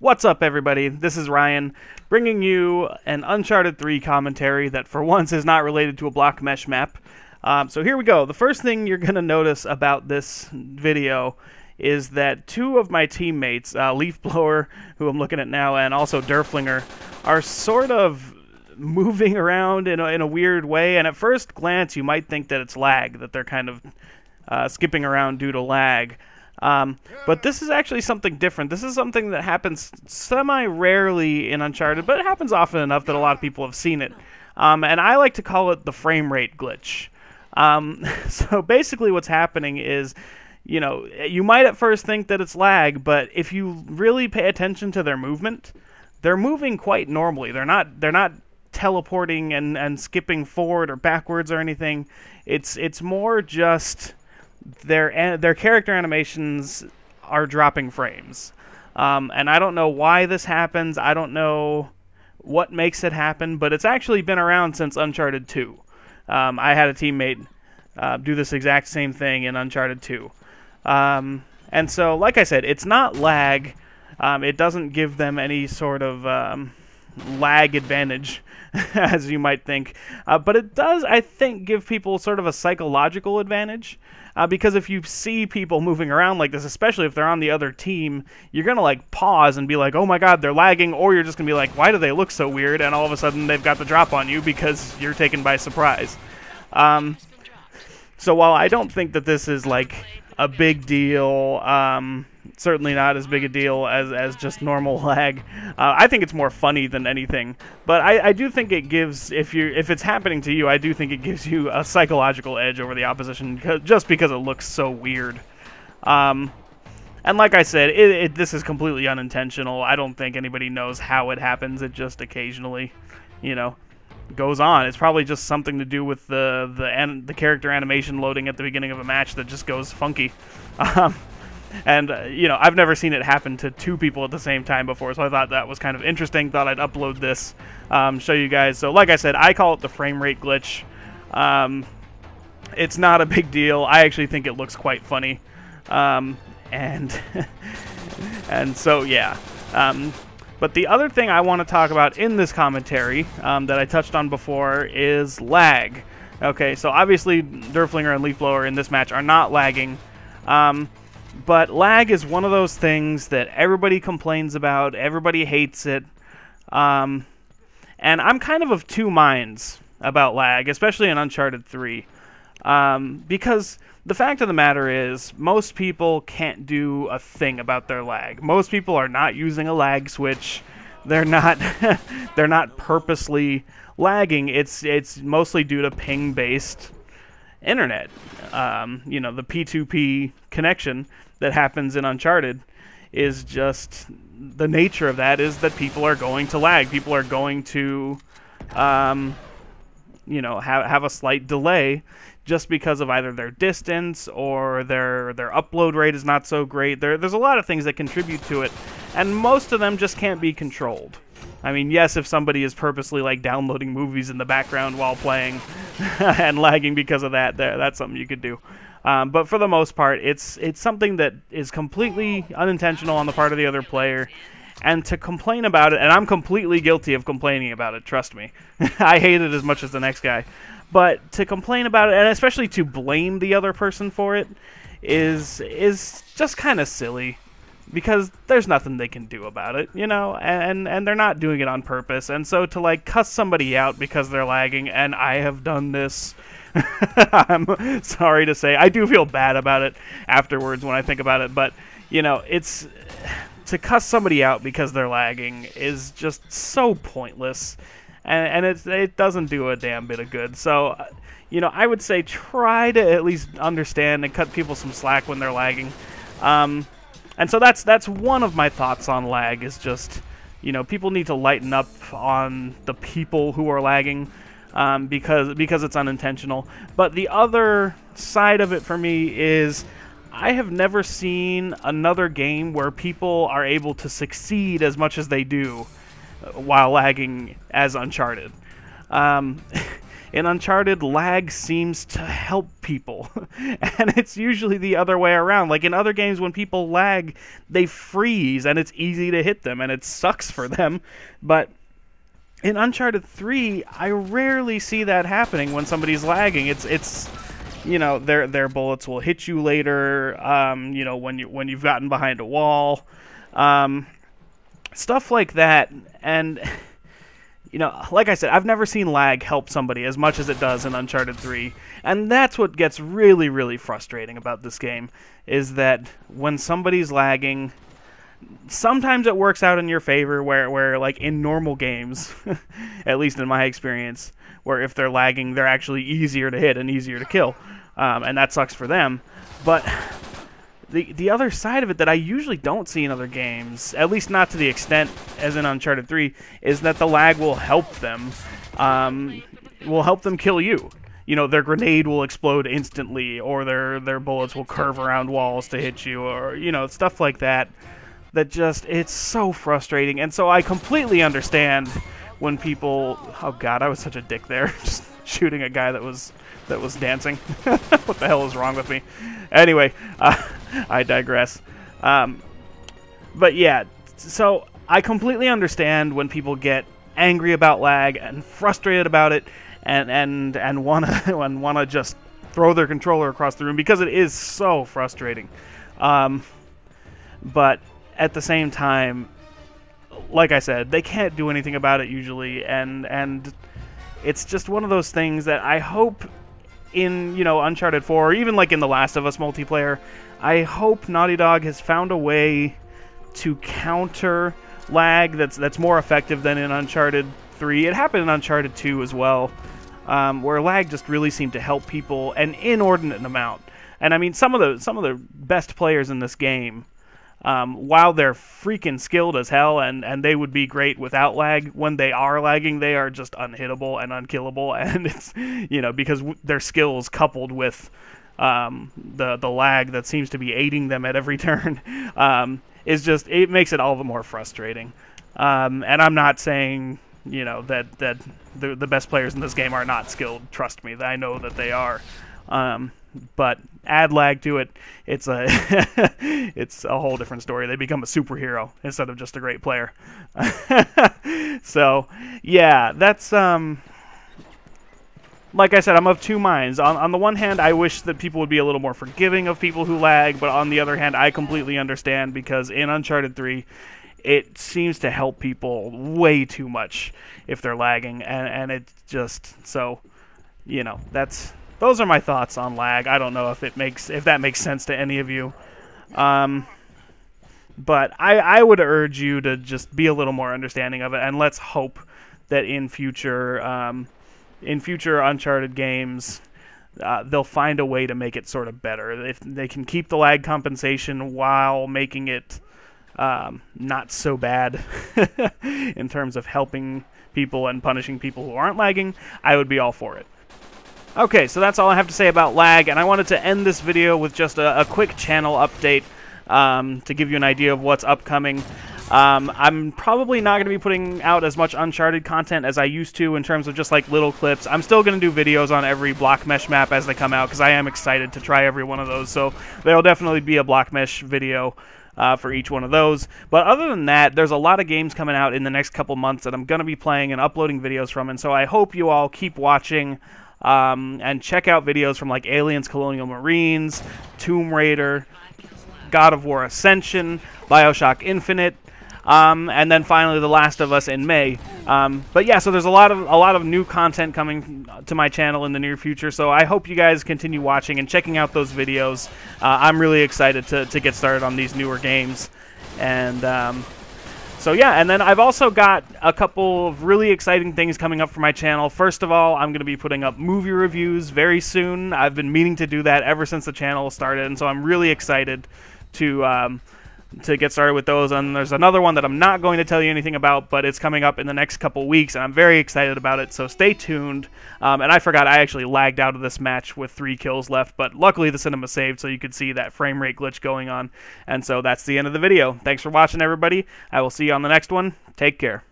What's up, everybody? This is Ryan, bringing you an Uncharted 3 commentary that for once is not related to a block mesh map. So here we go. The first thing you're going to notice about this video is that two of my teammates, Leafblower, who I'm looking at now, and also Derflinger, are sort of moving around in a weird way, and at first glance you might think that it's lag, that they're kind of skipping around due to lag. But this is actually something different. This is something that happens semi-rarely in Uncharted, but it happens often enough that a lot of people have seen it. And I like to call it the Framerate Glitch. So basically what's happening is, you know, you might at first think that it's lag, but if you really pay attention to their movement, they're moving quite normally. They're not teleporting and skipping forward or backwards or anything. It's more just their character animations are dropping frames, and I don't know why this happens. I don't know what makes it happen, but it's actually been around since Uncharted 2. I had a teammate do this exact same thing in Uncharted 2, and so, like I said, it's not lag. It doesn't give them any sort of lag advantage, as you might think, but it does, I think, give people sort of a psychological advantage. Because if you see people moving around like this, especially if they're on the other team, you're going to like pause and be like, oh my god, they're lagging, or you're just going to be like, why do they look so weird? And all of a sudden they've got the drop on you because you're taken by surprise. So while I don't think that this is like a big deal, certainly not as big a deal as just normal lag, I think it's more funny than anything. But I do think it gives, if it's happening to you, I do think it gives you a psychological edge over the opposition, just because it looks so weird. And like I said, this is completely unintentional. I don't think anybody knows how it happens. It just occasionally, you know, goes on. It's probably just something to do with the character animation loading at the beginning of a match that just goes funky. And, you know, I've never seen it happen to two people at the same time before, so I thought that was kind of interesting. Thought I'd upload this, show you guys. So, like I said, I call it the frame rate glitch. It's not a big deal. I actually think it looks quite funny. And so, yeah. But the other thing I want to talk about in this commentary that I touched on before is lag. Okay, so obviously Derflinger and Leafblower in this match are not lagging. But lag is one of those things that everybody complains about, everybody hates it, and I'm kind of two minds about lag, especially in Uncharted 3, because the fact of the matter is, most people can't do a thing about their lag. Most people are not using a lag switch. They're not they're not purposely lagging. It's mostly due to ping-based internet. You know, the P2P connection that happens in Uncharted is just, the nature of that is that people are going to lag. People are going to, you know, have a slight delay just because of either their distance or their upload rate is not so great. There's a lot of things that contribute to it, and most of them just can't be controlled. I mean, yes, if somebody is purposely like downloading movies in the background while playing and lagging because of that, that's something you could do. But for the most part, it's something that is completely unintentional on the part of the other player. And to complain about it, and I'm completely guilty of complaining about it, trust me. I hate it as much as the next guy. But to complain about it, and especially to blame the other person for it, is just kind of silly. Because there's nothing they can do about it, you know, and they're not doing it on purpose. And so to, like, cuss somebody out because they're lagging, and I have done this, I'm sorry to say, I do feel bad about it afterwards when I think about it, but, you know, it's, to cuss somebody out because they're lagging is just so pointless, and it doesn't do a damn bit of good. So, you know, I would say try to at least understand and cut people some slack when they're lagging. And so that's one of my thoughts on lag, is just, you know, people need to lighten up on the people who are lagging, because it's unintentional. But the other side of it for me is, I have never seen another game where people are able to succeed as much as they do while lagging as Uncharted. in Uncharted, lag seems to help people. And it's usually the other way around. Like in other games, when people lag, they freeze, and it's easy to hit them, and it sucks for them. But in Uncharted 3, I rarely see that happening when somebody's lagging. It's you know, their bullets will hit you later, you know, when you've gotten behind a wall. Stuff like that. And you know, like I said, I've never seen lag help somebody as much as it does in Uncharted 3. And that's what gets really, really frustrating about this game, is that when somebody's lagging, sometimes it works out in your favor, where like in normal games, at least in my experience, where if they're lagging, they're actually easier to hit and easier to kill. And that sucks for them. But the other side of it that I usually don't see in other games, at least not to the extent as in Uncharted 3, is that the lag will help them. Will help them kill you. You know, their grenade will explode instantly, or their bullets will curve around walls to hit you, or, you know, stuff like that. That just, it's so frustrating. And so I completely understand when people... Oh god, I was such a dick there. Just shooting a guy that was dancing. What the hell is wrong with me? Anyway, I digress. But yeah, so I completely understand when people get angry about lag and frustrated about it, and wanna just throw their controller across the room, because it is so frustrating. But at the same time, like I said, they can't do anything about it usually, and it's just one of those things that I hope in, you know, Uncharted 4, or even like in The Last of Us multiplayer, I hope Naughty Dog has found a way to counter lag that's more effective than in Uncharted 3. It happened in Uncharted 2 as well, where lag just really seemed to help people an inordinate amount. And I mean, some of the best players in this game, while they're freaking skilled as hell, and they would be great without lag, when they are lagging, they are just unhittable and unkillable. And it's, you know, because their skills coupled with the lag that seems to be aiding them at every turn, is just, it makes it all the more frustrating. And I'm not saying, you know, that the best players in this game are not skilled. Trust me, I know that they are. But add lag to it, it's a it's a whole different story. They become a superhero instead of just a great player. So yeah, that's like I said, I'm of two minds. On the one hand, I wish that people would be a little more forgiving of people who lag, but on the other hand, I completely understand, because in Uncharted 3, it seems to help people way too much if they're lagging, and it just, so, you know, those are my thoughts on lag. I don't know if that makes sense to any of you. But I would urge you to just be a little more understanding of it, and let's hope that in future Uncharted games, they'll find a way to make it sort of better. If they can keep the lag compensation while making it not so bad in terms of helping people and punishing people who aren't lagging, I would be all for it. Okay, so that's all I have to say about lag, and I wanted to end this video with just a quick channel update to give you an idea of what's upcoming. I'm probably not going to be putting out as much Uncharted content as I used to in terms of just like little clips. I'm still going to do videos on every block mesh map as they come out, because I am excited to try every one of those, so there will definitely be a block mesh video for each one of those. But other than that, there's a lot of games coming out in the next couple months that I'm going to be playing and uploading videos from, and so I hope you all keep watching. And check out videos from like Aliens Colonial Marines, Tomb Raider, God of War Ascension, Bioshock Infinite, and then finally The Last of Us in May. But yeah, so there's a lot of new content coming to my channel in the near future, so I hope you guys continue watching and checking out those videos. I'm really excited to get started on these newer games. And so yeah, and then I've also got a couple of really exciting things coming up for my channel. First of all, I'm going to be putting up movie reviews very soon. I've been meaning to do that ever since the channel started, and so I'm really excited to get started with those. And there's another one that I'm not going to tell you anything about, but it's coming up in the next couple weeks, and I'm very excited about it, so stay tuned. And I forgot, I actually lagged out of this match with 3 kills left, but luckily the cinema saved, so you could see that frame rate glitch going on. And so that's the end of the video. Thanks for watching, everybody. I will see you on the next one. Take care.